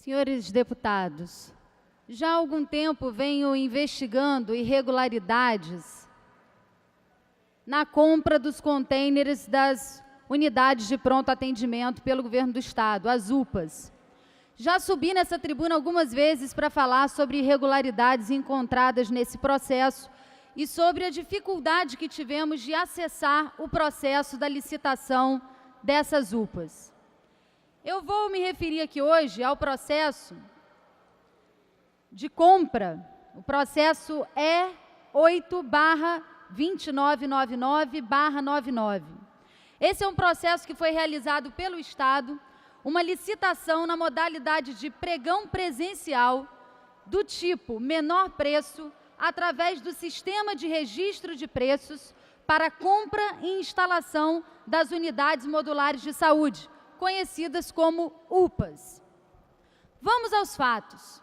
Senhores deputados, já há algum tempo venho investigando irregularidades na compra dos contêineres das unidades de pronto atendimento pelo governo do Estado, as UPAs. Já subi nessa tribuna algumas vezes para falar sobre irregularidades encontradas nesse processo e sobre a dificuldade que tivemos de acessar o processo da licitação dessas UPAs. Eu vou me referir aqui hoje ao processo de compra, o processo E8/2999/99. Esse é um processo que foi realizado pelo Estado, uma licitação na modalidade de pregão presencial do tipo menor preço, através do sistema de registro de preços para compra e instalação das unidades modulares de saúde, conhecidas como UPAs. Vamos aos fatos.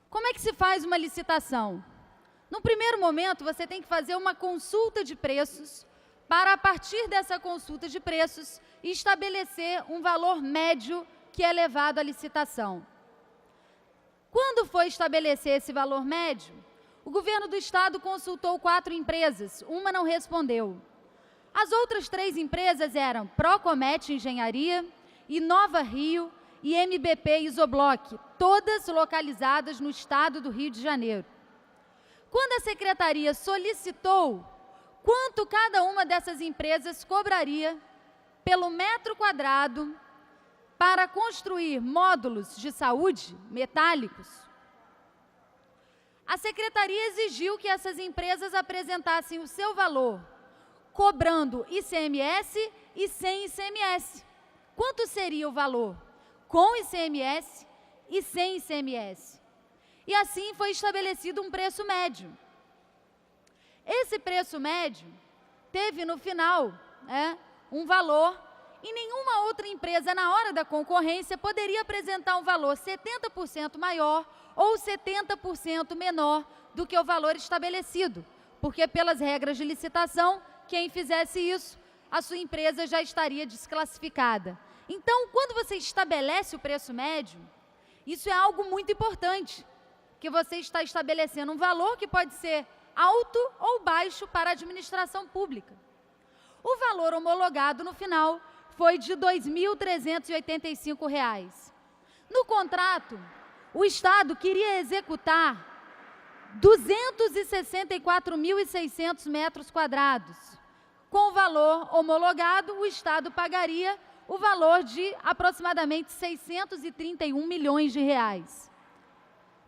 Como é que se faz uma licitação? No primeiro momento, você tem que fazer uma consulta de preços para, a partir dessa consulta de preços, estabelecer um valor médio que é levado à licitação. Quando foi estabelecer esse valor médio, o governo do Estado consultou 4 empresas, uma não respondeu. As outras 3 empresas eram Procomet Engenharia, Inova Rio e MBP Isobloc, todas localizadas no estado do Rio de Janeiro. Quando a secretaria solicitou quanto cada uma dessas empresas cobraria pelo metro quadrado para construir módulos de saúde metálicos, a secretaria exigiu que essas empresas apresentassem o seu valor, cobrando ICMS e sem ICMS. Quanto seria o valor com ICMS e sem ICMS? E assim foi estabelecido um preço médio. Esse preço médio teve no final um valor, e nenhuma outra empresa na hora da concorrência poderia apresentar um valor 70% maior ou 70% menor do que o valor estabelecido, porque pelas regras de licitação, quem fizesse isso, a sua empresa já estaria desclassificada. Então, quando você estabelece o preço médio, isso é algo muito importante, que você está estabelecendo um valor que pode ser alto ou baixo para a administração pública. O valor homologado no final foi de R$ 2.385. No contrato, o Estado queria executar 264.600 metros quadrados. Com o valor homologado, o Estado pagaria o valor de aproximadamente 631 milhões de reais.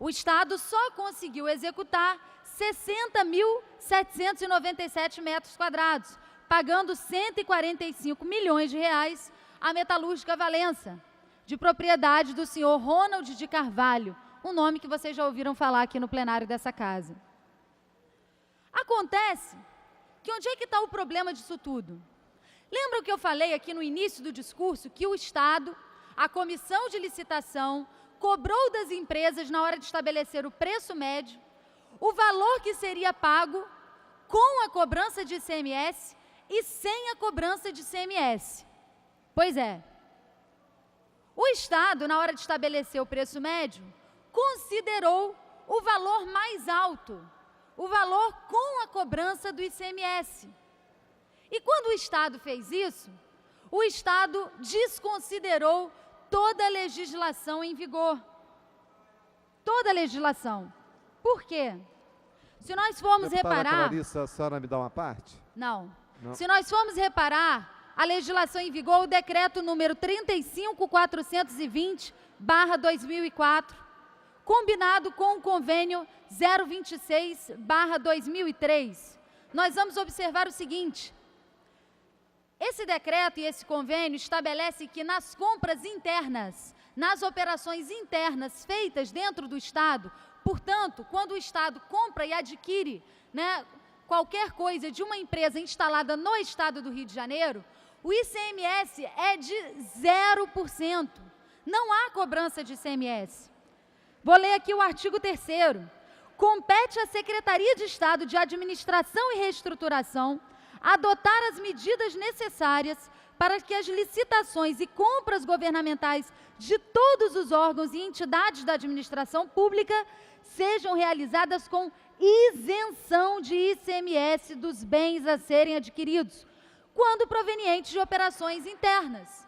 O Estado só conseguiu executar 60.797 metros quadrados, pagando 145 milhões de reais à Metalúrgica Valença, de propriedade do senhor Ronald de Carvalho, um nome que vocês já ouviram falar aqui no plenário dessa casa. Acontece que onde é que está o problema disso tudo? Lembram que eu falei aqui no início do discurso que o Estado, a comissão de licitação, cobrou das empresas na hora de estabelecer o preço médio, o valor que seria pago com a cobrança de ICMS e sem a cobrança de ICMS. Pois é. O Estado, na hora de estabelecer o preço médio, considerou o valor mais alto, o valor com a cobrança do ICMS. E quando o Estado fez isso, o Estado desconsiderou toda a legislação em vigor. Toda a legislação. Por quê? Se nós formos reparar... Clarissa, a senhora me dá uma parte? Não. Se nós formos reparar, a legislação em vigor, o decreto número 35.420/2004, combinado com o convênio 026/2003, nós vamos observar o seguinte: esse decreto e esse convênio estabelece que nas compras internas, nas operações internas feitas dentro do Estado, portanto, quando o Estado compra e adquire, qualquer coisa de uma empresa instalada no Estado do Rio de Janeiro, o ICMS é de 0%. Não há cobrança de ICMS. Vou ler aqui o artigo 3º. Compete à Secretaria de Estado de Administração e Reestruturação adotar as medidas necessárias para que as licitações e compras governamentais de todos os órgãos e entidades da administração pública sejam realizadas com isenção de ICMS dos bens a serem adquiridos, quando provenientes de operações internas.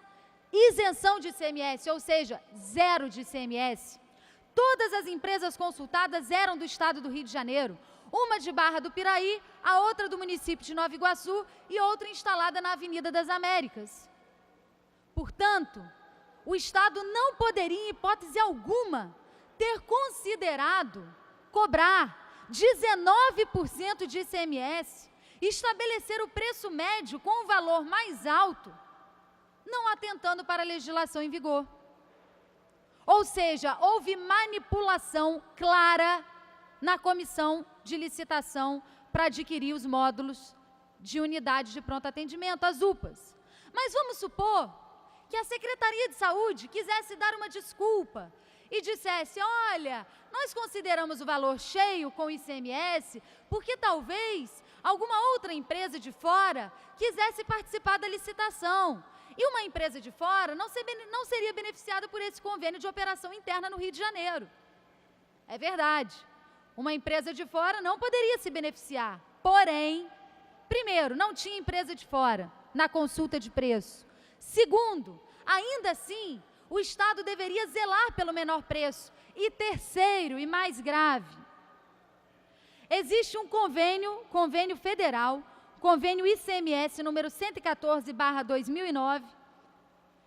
Isenção de ICMS, ou seja, zero de ICMS. Todas as empresas consultadas eram do estado do Rio de Janeiro, uma de Barra do Piraí, a outra do município de Nova Iguaçu e outra instalada na Avenida das Américas. Portanto, o Estado não poderia, em hipótese alguma, ter considerado cobrar 19% de ICMS e estabelecer o preço médio com o valor mais alto, não atentando para a legislação em vigor. Ou seja, houve manipulação clara na comissão de licitação para adquirir os módulos de unidades de pronto atendimento, as UPAs. Mas vamos supor que a Secretaria de Saúde quisesse dar uma desculpa e dissesse, olha, nós consideramos o valor cheio com ICMS porque talvez alguma outra empresa de fora quisesse participar da licitação. E uma empresa de fora não seria beneficiada por esse convênio de operação interna no Rio de Janeiro. É verdade. Uma empresa de fora não poderia se beneficiar. Porém, primeiro, não tinha empresa de fora na consulta de preço. Segundo, ainda assim, o Estado deveria zelar pelo menor preço. E terceiro, e mais grave, existe um convênio federal, convênio ICMS número 114/2009,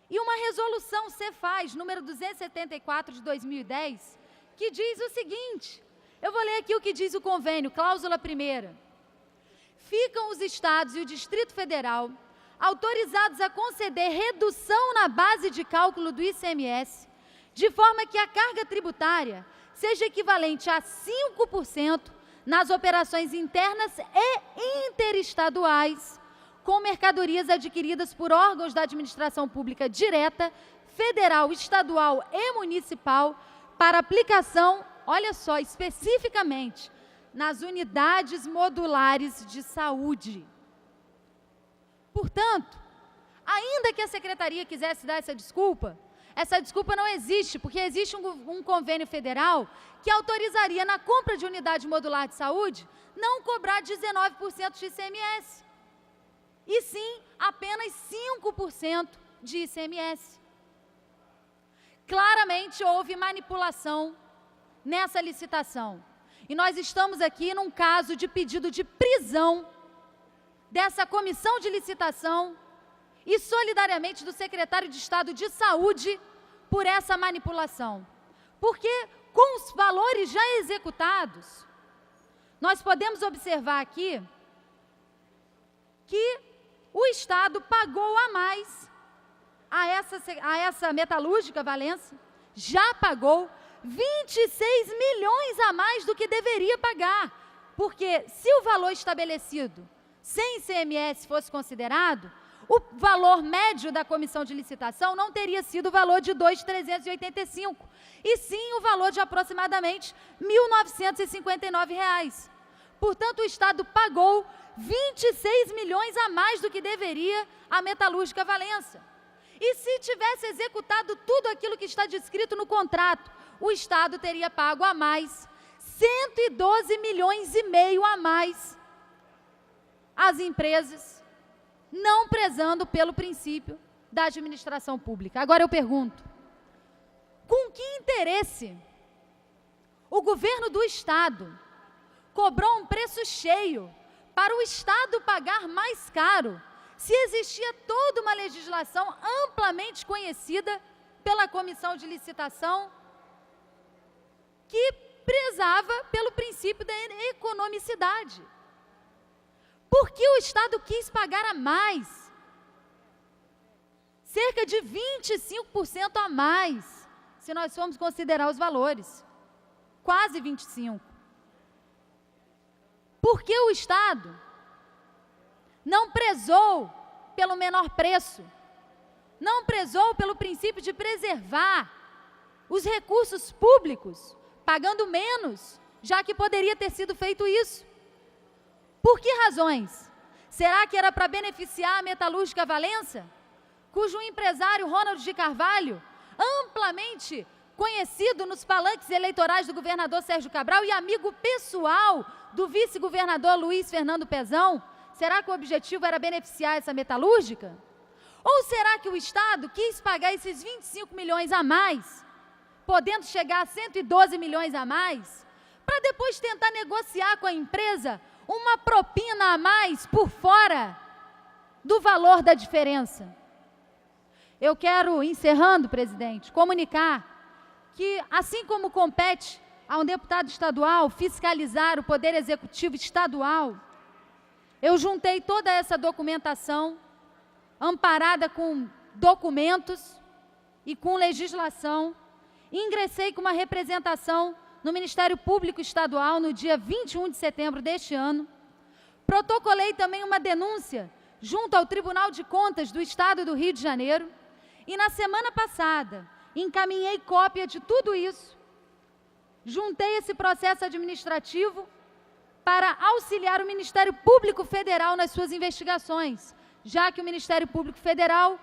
e uma resolução Cefaz número 274 de 2010, que diz o seguinte, eu vou ler aqui o que diz o convênio, cláusula 1ª. Ficam os estados e o Distrito Federal autorizados a conceder redução na base de cálculo do ICMS, de forma que a carga tributária seja equivalente a 5% nas operações internas e interestaduais, com mercadorias adquiridas por órgãos da administração pública direta, federal, estadual e municipal, para aplicação, olha só, especificamente, nas unidades modulares de saúde. Portanto, ainda que a Secretaria quisesse dar essa desculpa não existe, porque existe um convênio federal que autorizaria na compra de unidade modular de saúde não cobrar 19% de ICMS, e sim apenas 5% de ICMS. Claramente houve manipulação nessa licitação. E nós estamos aqui num caso de pedido de prisão dessa comissão de licitação e solidariamente do secretário de Estado de Saúde por essa manipulação. Porque com os valores já executados, nós podemos observar aqui que o Estado pagou a mais a essa metalúrgica Valência, já pagou 26 milhões a mais do que deveria pagar, porque se o valor estabelecido sem ICMS fosse considerado, o valor médio da comissão de licitação não teria sido o valor de R$ 2.385, e sim o valor de aproximadamente R$ 1.959. Portanto, o Estado pagou 26 milhões a mais do que deveria a metalúrgica Valência. E se tivesse executado tudo aquilo que está descrito no contrato, o Estado teria pago a mais 112 milhões e meio a mais às empresas, não prezando pelo princípio da administração pública. Agora eu pergunto, com que interesse o governo do Estado cobrou um preço cheio para o Estado pagar mais caro, se existia toda uma legislação amplamente conhecida pela comissão de licitação que prezava pelo princípio da economicidade? Por que o Estado quis pagar a mais? Cerca de 25% a mais, se nós formos considerar os valores. Quase 25%. Por que o Estado não prezou pelo menor preço? Não prezou pelo princípio de preservar os recursos públicos, pagando menos, já que poderia ter sido feito isso? Por que razões? Será que era para beneficiar a metalúrgica Valência, cujo empresário Ronald de Carvalho amplamente conhecido nos palanques eleitorais do governador Sérgio Cabral e amigo pessoal do vice-governador Luiz Fernando Pezão? Será que o objetivo era beneficiar essa metalúrgica? Ou será que o Estado quis pagar esses 25 milhões a mais, podendo chegar a 112 milhões a mais, para depois tentar negociar com a empresa uma propina a mais por fora do valor da diferença? Eu quero, encerrando, presidente, comunicar que, assim como compete a um deputado estadual fiscalizar o Poder Executivo estadual, eu juntei toda essa documentação, amparada com documentos e com legislação, e ingressei com uma representação no Ministério Público Estadual no dia 21 de setembro deste ano. Protocolei também uma denúncia junto ao Tribunal de Contas do Estado do Rio de Janeiro, e na semana passada encaminhei cópia de tudo isso, juntei esse processo administrativo para auxiliar o Ministério Público Federal nas suas investigações, já que o Ministério Público Federal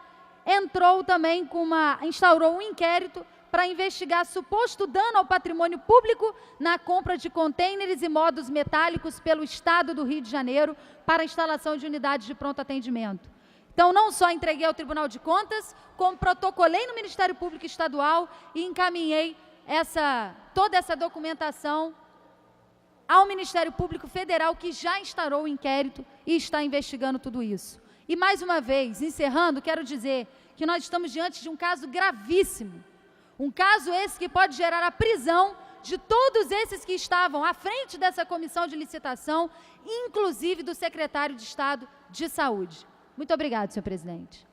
instaurou um inquérito para investigar suposto dano ao patrimônio público na compra de contêineres e módulos metálicos pelo Estado do Rio de Janeiro para a instalação de unidades de pronto atendimento. Então, não só entreguei ao Tribunal de Contas, como protocolei no Ministério Público Estadual e encaminhei toda essa documentação ao Ministério Público Federal, que já instaurou o inquérito e está investigando tudo isso. E, mais uma vez, encerrando, quero dizer que nós estamos diante de um caso gravíssimo. Um caso esse que pode gerar a prisão de todos esses que estavam à frente dessa comissão de licitação, inclusive do secretário de Estado de Saúde. Muito obrigado, senhor presidente.